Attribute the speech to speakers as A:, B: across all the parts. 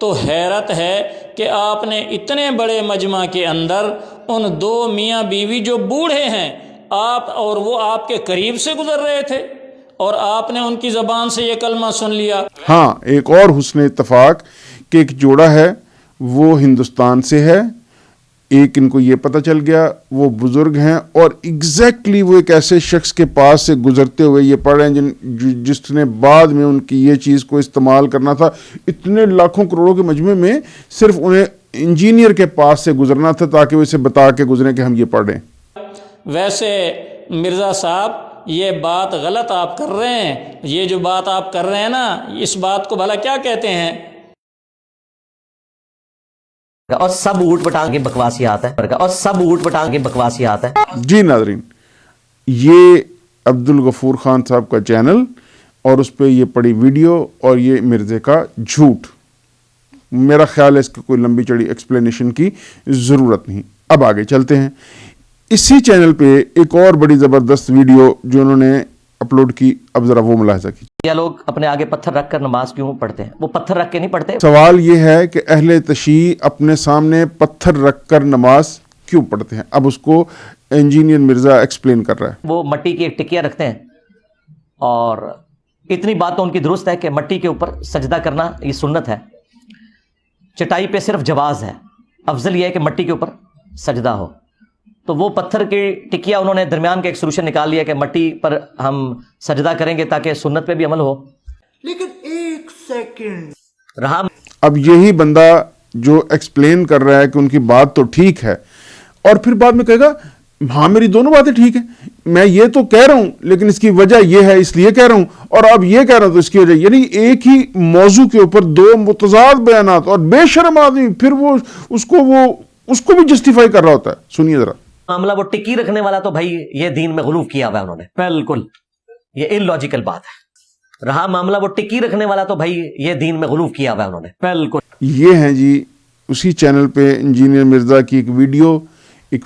A: تو حیرت ہے کہ آپ نے اتنے بڑے مجمع کے اندر ان دو میاں بیوی جو بوڑھے ہیں آپ اور وہ آپ کے قریب سے گزر رہے تھے اور آپ نے ان کی زبان سے یہ کلمہ سن لیا.
B: ہاں، ایک اور حسن اتفاق کہ ایک جوڑا ہے وہ ہندوستان سے ہے، ایک ان کو یہ پتہ چل گیا وہ بزرگ ہیں اور ایگزیکٹلی وہ ایک ایسے شخص کے پاس سے گزرتے ہوئے یہ پڑھ رہے ہیں جس نے بعد میں ان کی یہ چیز کو استعمال کرنا تھا. اتنے لاکھوں کروڑوں کے مجمع میں صرف انہیں انجینئر کے پاس سے گزرنا تھا تاکہ وہ اسے بتا کے گزریں کہ ہم یہ پڑھ رہے ہیں.
A: ویسے مرزا صاحب یہ بات غلط آپ کر رہے ہیں. یہ جو بات آپ کر رہے ہیں نا، اس بات کو بھلا کیا کہتے ہیں؟
C: اور سب اوٹ پٹانگ کے بکواسیات ہے، اور سب اوٹ پٹانگ کے بکواسیات ہے.
B: جی ناظرین، یہ عبدالغفور خان صاحب کا چینل اور اس پہ یہ پڑی ویڈیو اور یہ مرزے کا جھوٹ. میرا خیال ہے اس کی کوئی لمبی چڑی ایکسپلینیشن کی ضرورت نہیں. اب آگے چلتے ہیں. اسی چینل پہ ایک اور بڑی زبردست ویڈیو جو انہوں نے اپلوڈ کی، اب ذرا وہ ملاحظہ کیجیے.
C: یہ لوگ اپنے آگے پتھر رکھ کر نماز کیوں پڑھتے ہیں؟ وہ پتھر رکھ کے نہیں پڑھتے.
B: سوال یہ ہے کہ اہل تشیع اپنے سامنے پتھر رکھ کر نماز کیوں پڑھتے ہیں؟ اب اس کو انجینئر مرزا ایکسپلین کر رہا ہے.
C: وہ مٹی کی ایک ٹکیا رکھتے ہیں اور اتنی بات تو ان کی درست ہے کہ مٹی کے اوپر سجدہ کرنا یہ سنت ہے، چٹائی پہ صرف جواز ہے، افضل یہ ہے کہ مٹی کے اوپر سجدہ ہو. تو وہ پتھر کی ٹکیا انہوں نے درمیان کے ایک سولوشن نکال لیا کہ مٹی پر ہم سجدہ کریں گے تاکہ سنت پہ بھی عمل ہو.
D: لیکن ایک سیکنڈ
C: رہا.
B: اب یہی بندہ جو ایکسپلین کر رہا ہے کہ ان کی بات تو ٹھیک ہے اور پھر بعد میں کہے گا ہاں میری دونوں باتیں ٹھیک ہیں، میں یہ تو کہہ رہا ہوں لیکن اس کی وجہ یہ ہے اس لیے کہہ رہا ہوں، اور اب یہ کہہ رہا ہوں تو اس کی وجہ، یعنی ایک ہی موضوع کے اوپر دو متضاد بیانات، اور بے شرم آدمی پھر وہ اس کو بھی جسٹیفائی کر رہا ہوتا ہے. سنیے ذرا.
C: معاملہ وہ ٹکی رکھنے والا تو بھائی یہ دین میں غلو کیا ہوا ہے انہوں نے، بالکل یہ ان لاجیکل بات ہے. رہا معاملہ وہ ٹکی رکھنے والا تو بھائی یہ دین میں غلو کیا ہوا ہے انہوں نے، بالکل.
B: یہ ہیں جی اسی چینل پہ انجینئر مرزا کی ایک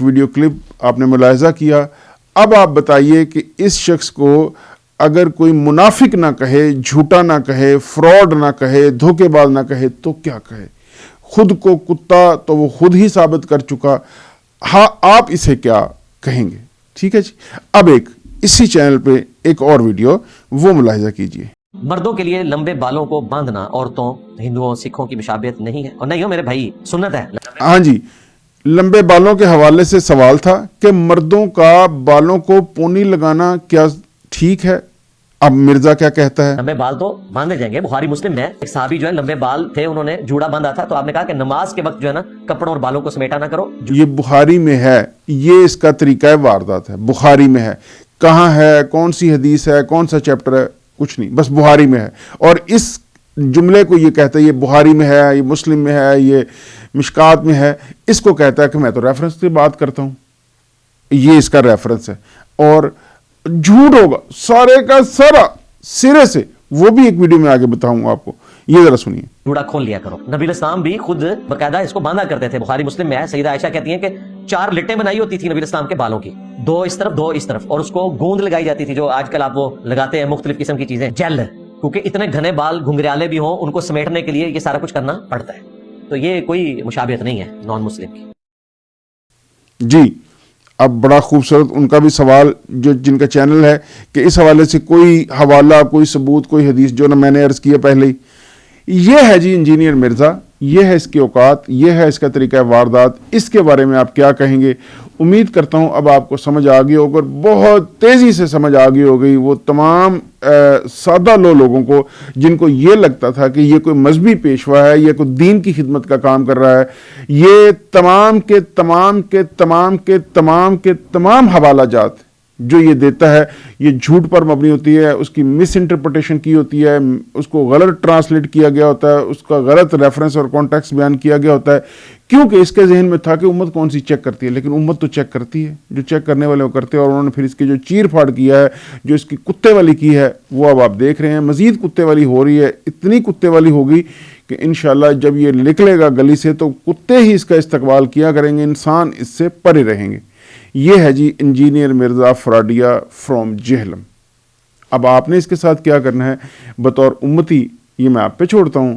B: ویڈیو کلپ آپ نے ملاحظہ کیا. اب آپ بتائیے کہ اس شخص کو اگر کوئی منافق نہ کہے، جھوٹا نہ کہے، فراڈ نہ کہے، دھوکے باز نہ کہے تو کیا کہے؟ خود کو کتا تو وہ خود ہی ثابت کر چکا، ہاں آپ اسے کیا کہیں گے؟ ٹھیک ہے جی. اب اسی چینل پہ ایک اور ویڈیو وہ ملاحظہ کیجئے.
C: مردوں کے لیے لمبے بالوں کو باندھنا عورتوں، ہندوؤں، سکھوں کی مشابہت نہیں ہے، اور نہیں ہو میرے بھائی، سنت ہے.
B: ہاں جی، لمبے بالوں کے حوالے سے سوال تھا کہ مردوں کا بالوں کو پونی لگانا کیا ٹھیک ہے؟ اب مرزا کیا کہتا ہے؟
C: لمبے بال تو باندھے جائیں گے. بخاری مسلم میں ایک صحابی جو ہے لمبے بال تھے، انہوں نے جوڑا باندھا تھا، تو آپ نے کہا کہ نماز کے وقت جو ہے نا کپڑوں اور بالوں کو سمیٹا نہ کرو.
B: یہ بخاری میں ہے، یہ اس کا طریقہ واردات ہے، بخاری میں ہے. کہاں ہے، کون سی حدیث ہے، کون سا چیپٹر ہے، کچھ نہیں، بس بخاری میں ہے. اور اس جملے کو یہ کہتا ہے یہ بخاری میں ہے، یہ مسلم میں ہے، یہ مشکات میں ہے. اس کو کہتا ہے کہ میں تو ریفرنس کی بات کرتا ہوں، یہ اس کا ریفرنس ہے. اور جھوٹ ہوگا سارے کا سارا سرے سے، وہ بھی ایک ویڈیو میں آگے بتاؤں گا آپ کو. یہ ذرا سنیے.
C: جوڑا کھول لیا کرو. نبی الاسلام بھی خود باقاعدہ اس کو باندھا کرتے تھے. بخاری مسلم میں ہے، سیدہ عائشہ کہتی ہیں کہ 4 لٹیں بنائی ہوتی تھی نبی الاسلام کے بالوں کی، 2 اس طرف 2 اس طرف، اور اس کو گوند لگائی جاتی تھی جو آج کل آپ وہ لگاتے ہیں مختلف قسم کی چیزیں، جیل، کیونکہ اتنے گھنے بال گھنگریالے بھی ہوں، ان کو سمیٹنے کے لیے یہ سارا کچھ کرنا پڑتا ہے. تو یہ کوئی مشابہت نہیں ہے نان مسلم کی.
B: جی اب بڑا خوبصورت ان کا بھی سوال جن کا چینل ہے کہ اس حوالے سے کوئی حوالہ، کوئی ثبوت، کوئی حدیث، جو نہ میں نے عرض کیا پہلے ہی. یہ ہے جی انجینئر مرزا، یہ ہے اس کی اوقات، یہ ہے اس کا طریقہ واردات. اس کے بارے میں آپ کیا کہیں گے؟ امید کرتا ہوں اب آپ کو سمجھ آ گئی ہوگی، اور بہت تیزی سے سمجھ آ گئی ہوگی وہ تمام سادہ لوگوں کو جن کو یہ لگتا تھا کہ یہ کوئی مذہبی پیشوا ہے، یہ کوئی دین کی خدمت کا کام کر رہا ہے. یہ تمام کے تمام کے تمام کے تمام کے تمام حوالہ جات جو یہ دیتا ہے یہ جھوٹ پر مبنی ہوتی ہے، اس کی مس انٹرپریٹیشن کی ہوتی ہے، اس کو غلط ٹرانسلیٹ کیا گیا ہوتا ہے، اس کا غلط ریفرنس اور کانٹیکسٹ بیان کیا گیا ہوتا ہے، کیونکہ اس کے ذہن میں تھا کہ امت کون سی چیک کرتی ہے. لیکن امت تو چیک کرتی ہے، جو چیک کرنے والے وہ کرتے ہیں، اور انہوں نے پھر اس کی جو چیر پھاڑ کیا ہے، جو اس کی کتے والی کی ہے، وہ اب آپ دیکھ رہے ہیں. مزید کتے والی ہو رہی ہے، اتنی کتے والی ہوگی کہ انشاءاللہ جب یہ نکلے گا گلی سے تو کتے ہی اس کا استقبال کیا کریں گے، انسان اس سے پرے رہیں گے. یہ ہے جی انجینئر مرزا فراڈیا فرام جہلم. اب آپ نے اس کے ساتھ کیا کرنا ہے بطور امتی، یہ میں آپ پہ چھوڑتا ہوں.